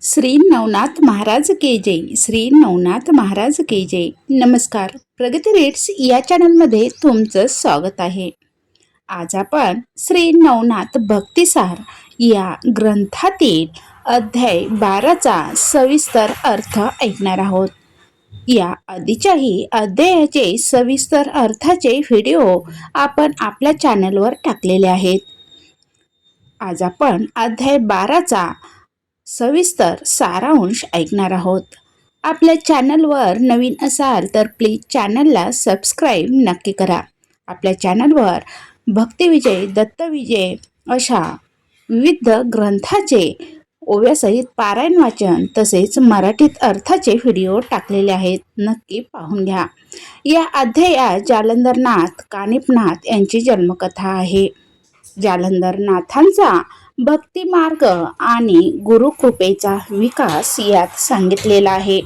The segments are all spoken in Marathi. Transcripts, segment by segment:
श्री नवनाथ महाराज के जय. श्री नवनाथ महाराज के जय. नमस्कार. प्रगती रीड्स या चॅनलमध्ये तुमचं स्वागत आहे. आज आपण श्री नवनाथ भक्तिसार या ग्रंथातील अध्याय 12चा सविस्तर अर्थ ऐकणार आहोत. या आधीच्याही अध्यायाचे सविस्तर अर्थाचे व्हिडिओ आपण आपल्या चॅनलवर टाकलेले आहेत. आज आपण अध्याय 12चा सविस्तर सारांश ऐकणार आहोत. आपल्या चॅनलवर नवीन असाल तर प्लीज चॅनलला सबस्क्राईब नक्की करा. आपल्या चॅनलवर भक्तिविजय, दत्तविजय अशा विविध ग्रंथाचे ओव्यासहित पारायण वाचन तसेच मराठीत अर्थाचे व्हिडिओ टाकलेले आहेत. नक्की पाहून घ्या. या अध्यायात जालंधरनाथ कानिफनाथ यांची जन्मकथा आहे. जालंधरनाथांचा भक्ती मार्ग आणि गुरुकृपेचा विकास यात सांगितलेला आहे.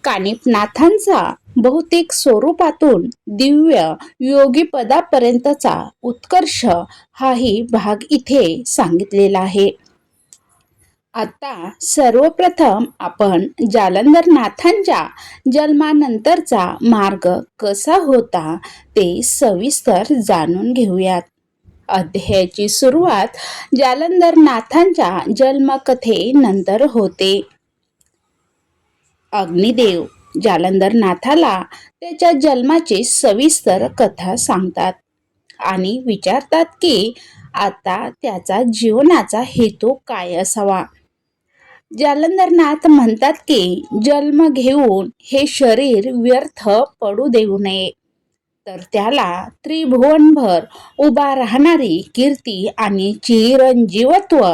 कानिफनाथांचा भौतिक स्वरूपातून दिव्य योगी पदापर्यंतचा उत्कर्ष हाही भाग इथे सांगितलेला आहे. आता सर्वप्रथम आपण जालंधरनाथांच्या जन्मानंतरचा मार्ग कसा होता ते सविस्तर जाणून घेऊयात. अध्यायाची सुरुवात जालंधरनाथांच्या जन्मकथेनंतर होते. अग्निदेव जालंधरनाथाला त्याच्या जन्माची सविस्तर कथा सांगतात आणि विचारतात की आता त्याचा जीवनाचा हेतू काय असावा. जालंधरनाथ म्हणतात की जन्म घेऊन हे शरीर व्यर्थ पडू देऊ नये, तर त्याला त्रिभुवनभर उभा राहणारी कीर्ती आणि चिरंजीवत्व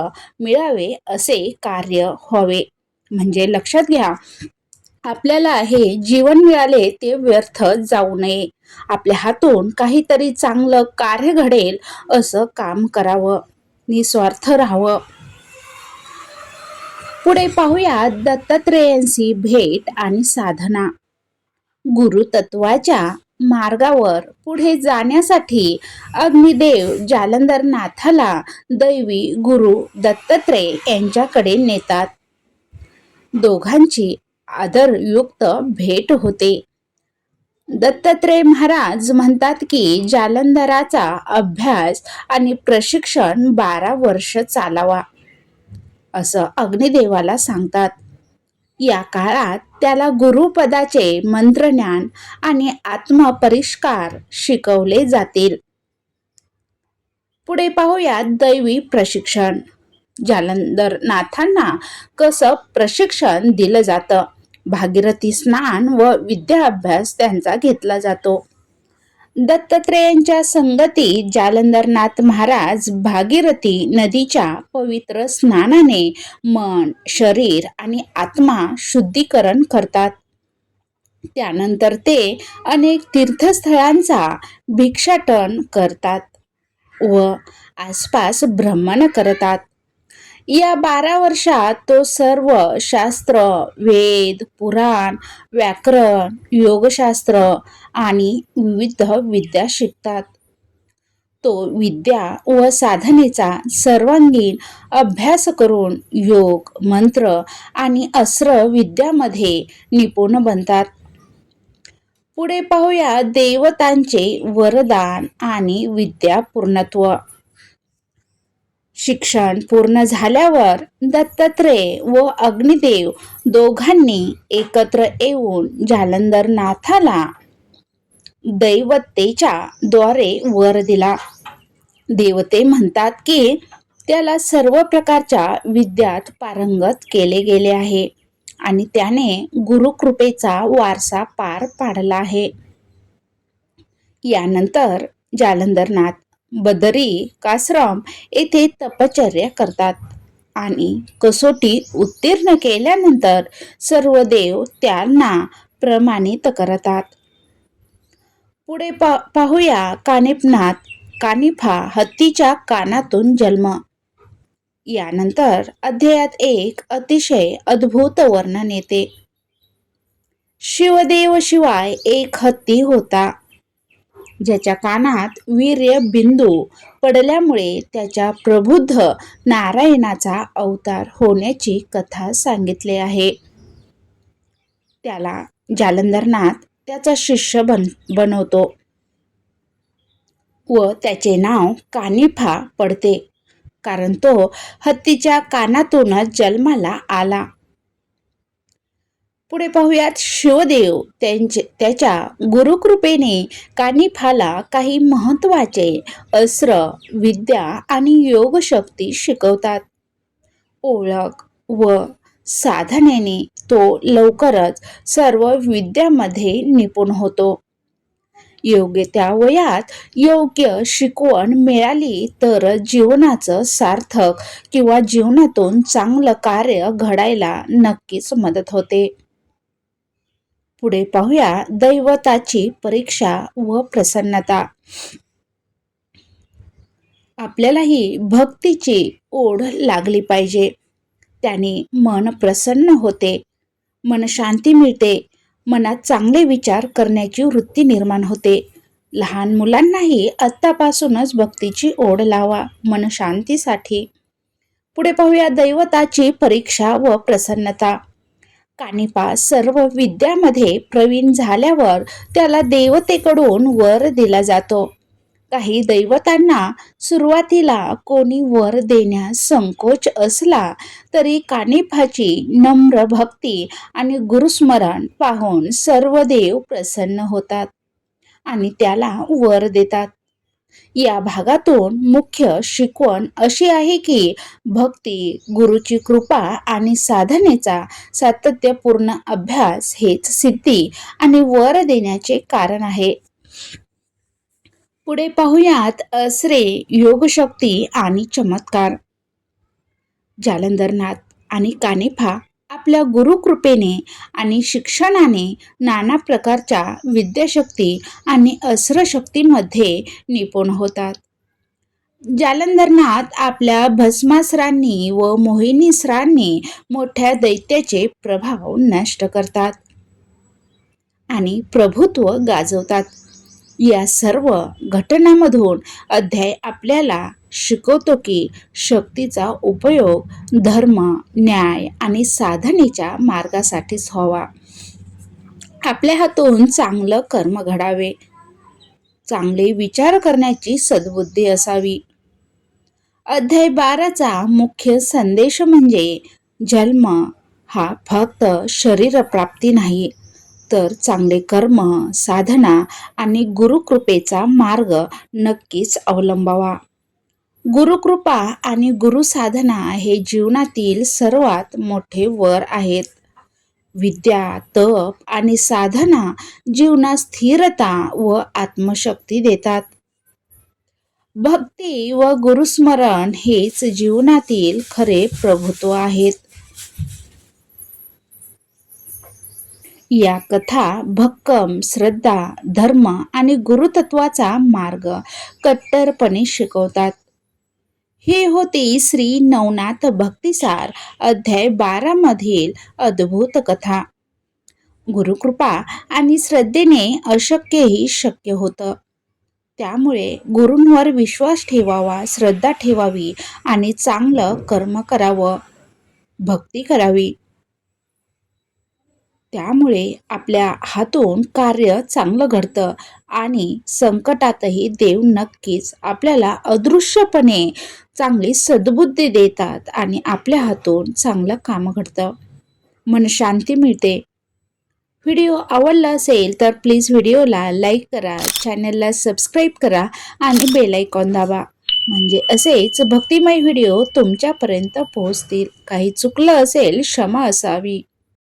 मिळावे असे कार्य व्हावे. म्हणजे लक्षात घ्या, आपल्याला हे जीवन मिळाले ते व्यर्थ जाऊ नये. आपल्या हातून काहीतरी चांगलं कार्य घडेल असं काम करावं, निस्वार्थ राहावं. पुढे पाहूया दत्तात्रेयांची भेट आणि साधना. गुरुतत्वाच्या मार्गावर पुढे जाण्यासाठी अग्निदेव जालंधरनाथाला दैवी गुरु दत्तात्रेय यांच्याकडे नेतात. दोघांची आदरयुक्त भेट होते. दत्तात्रेय महाराज म्हणतात की जालंधराचा अभ्यास आणि प्रशिक्षण 12 वर्ष चालावा असं अग्निदेवाला सांगतात. या काळात त्याला गुरुपदाचे मंत्रज्ञान आणि आत्मपरिष्कार शिकवले जातील. पुढे पाहूया दैवी प्रशिक्षण. जालंधरनाथांना कसं प्रशिक्षण दिलं जातं. भागीरथी स्नान व विद्याभ्यास त्यांचा घेतला जातो. दत्तात्रेयांच्या संगतीत जालंधरनाथ महाराज भागीरथी नदीच्या पवित्र स्नानाने मन, शरीर आणि आत्मा शुद्धीकरण करतात. त्यानंतर ते अनेक तीर्थस्थळांचा भिक्षाटन करतात व आसपास भ्रमण करतात. या 12 वर्षात तो सर्व शास्त्र, वेद, पुराण, व्याकरण, योगशास्त्र आणि विविध विद्या शिकतात. तो विद्या व साधनेचा सर्वांगीण अभ्यास करून योग, मंत्र आणि अस्त्र विद्यामध्ये निपुण बनतात. पुढे पाहूया देवतांचे वरदान आणि विद्या पूर्णत्व. शिक्षण पूर्ण झाल्यावर दत्तात्रेय व अग्निदेव दोघांनी एकत्र येऊन जालंधरनाथाला दैवतेच्या द्वारे वर दिला. देवते म्हणतात की त्याला सर्व प्रकारच्या विद्यात पारंगत केले गेले आहे आणि त्याने गुरुकृपेचा वारसा पार पाडला आहे. यानंतर जालंधरनाथ बदरिकाश्रम येथे तपश्चर्या करतात आणि कसोटी उत्तीर्ण केल्यानंतर सर्व देव त्यांना प्रमाणित करतात. पुढे पाहूया कानिफनाथ. कानिफा हत्तीच्या कानातून जन्म. यानंतर अध्यायात एक अतिशय अद्भुत वर्णन येते. शिवदेव शिवाय एक हत्ती होता. ज्याच्या कानात वीर्य बिंदू पडल्यामुळे त्याच्या प्रबुद्ध नारायणाचा अवतार होण्याची कथा सांगितली आहे. त्याला जालंधरनाथ त्याचा शिष्य बनवतो व त्याचे नाव कानिफा पडते, कारण तो हत्तीच्या कानातूनच जन्माला आला. पुढे पाहूयात, शिवदेव त्याच्या गुरुकृपेने कानिफाला काही महत्वाचे अस्त्र, विद्या आणि योगशक्ती शिकवतात. ओळख व साधनेने तो लवकरच सर्व विद्यामध्ये निपुण होतो. योग्य त्या वयात योग्य शिकवण मिळाली तर जीवनाचं सार्थक किंवा जीवनातून चांगलं कार्य घडायला नक्कीच मदत होते. पुढे पाहूया, दैवताची परीक्षा व प्रसन्नता. आपल्यालाही भक्तीची ओढ लागली पाहिजे. त्याने मन प्रसन्न होते, मन शांती मिळते, मनात चांगले विचार करण्याची वृत्ती निर्माण होते. लहान मुलांनाही आत्तापासूनच भक्तीची ओढ लावा मन शांतीसाठी. पुढे पाहूया, दैवताची परीक्षा व प्रसन्नता. कानिफा सर्व विद्यामध्ये प्रवीण झाल्यावर त्याला देवतेकडून वर दिला जातो. काही दैवतांना सुरुवातीला कोणी वर देण्यास संकोच असला तरी कानिफाची नम्र भक्ती आणि गुरुस्मरण पाहून सर्व देव प्रसन्न होतात आणि त्याला वर देतात. या भागातून मुख्य शिकवण अशी आहे की भक्ती, गुरुची कृपा आणि साधनेचा सातत्यपूर्ण अभ्यास हेच सिद्धी आणि वर देण्याचे कारण आहे. पुढे पाहूयात, अस्त्रे, योगशक्ती आणि चमत्कार. जालंधरनाथ आणि कानिफा आपल्या गुरुकृपेने आणि शिक्षणाने नाना प्रकारच्या विद्याशक्ती आणि अस्त्रशक्तीमध्ये निपुण होतात. जालंधरनाथ आपल्या भस्मास्त्रांनी व मोहिनीस्त्रांनी मोठ्या दैत्याचे प्रभाव नष्ट करतात आणि प्रभुत्व गाजवतात. या सर्व घटनांमधून अध्याय आपल्याला शिकवतो की शक्तीचा उपयोग धर्म, न्याय आणि साधनेच्या मार्गासाठीच व्हावा. आपल्या हातून चांगलं कर्म घडावे, चांगले विचार करण्याची सद्बुद्धी असावी. अध्याय 12चा मुख्य संदेश म्हणजे जन्म हा फक्त शरीर प्राप्ती नाही, तर चांगले कर्म, साधना आणि गुरुकृपेचा मार्ग नक्कीच अवलंबावा. गुरुकृपा आणि गुरुसाधना हे जीवनातील सर्वात मोठे वर आहेत. विद्या, तप आणि साधना जीवनात स्थिरता व आत्मशक्ती देतात. भक्ती व गुरुस्मरण हेच जीवनातील खरे प्रभुत्व आहेत. या कथा भक्कम श्रद्धा, धर्म आणि गुरुतत्वाचा मार्ग कट्टरपणे शिकवतात. ही होती श्री नवनाथ भक्तिसार अध्याय 12 मधील अद्भुत कथा. गुरुकृपा आणि श्रद्धेने अशक्यही शक्य होतं. त्यामुळे गुरूंवर विश्वास ठेवावा, श्रद्धा ठेवावी आणि चांगलं कर्म करावं, भक्ती करावी. त्यामुळे आपल्या हातून कार्य चांगलं घडतं आणि संकटातही देव नक्कीच आपल्याला अदृश्यपणे चांगली सद्बुद्धी देतात आणि आपल्या हातून चांगलं काम घडतं, मन शांती मिळते. व्हिडिओ आवडला असेल तर प्लीज व्हिडिओला लाईक करा, चॅनलला सबस्क्राईब करा आणि बेल आयकॉन दाबा, म्हणजे असेच भक्तिमय व्हिडिओ तुमच्यापर्यंत पोहोचतील. काही चुकलं असेल क्षमा असावी.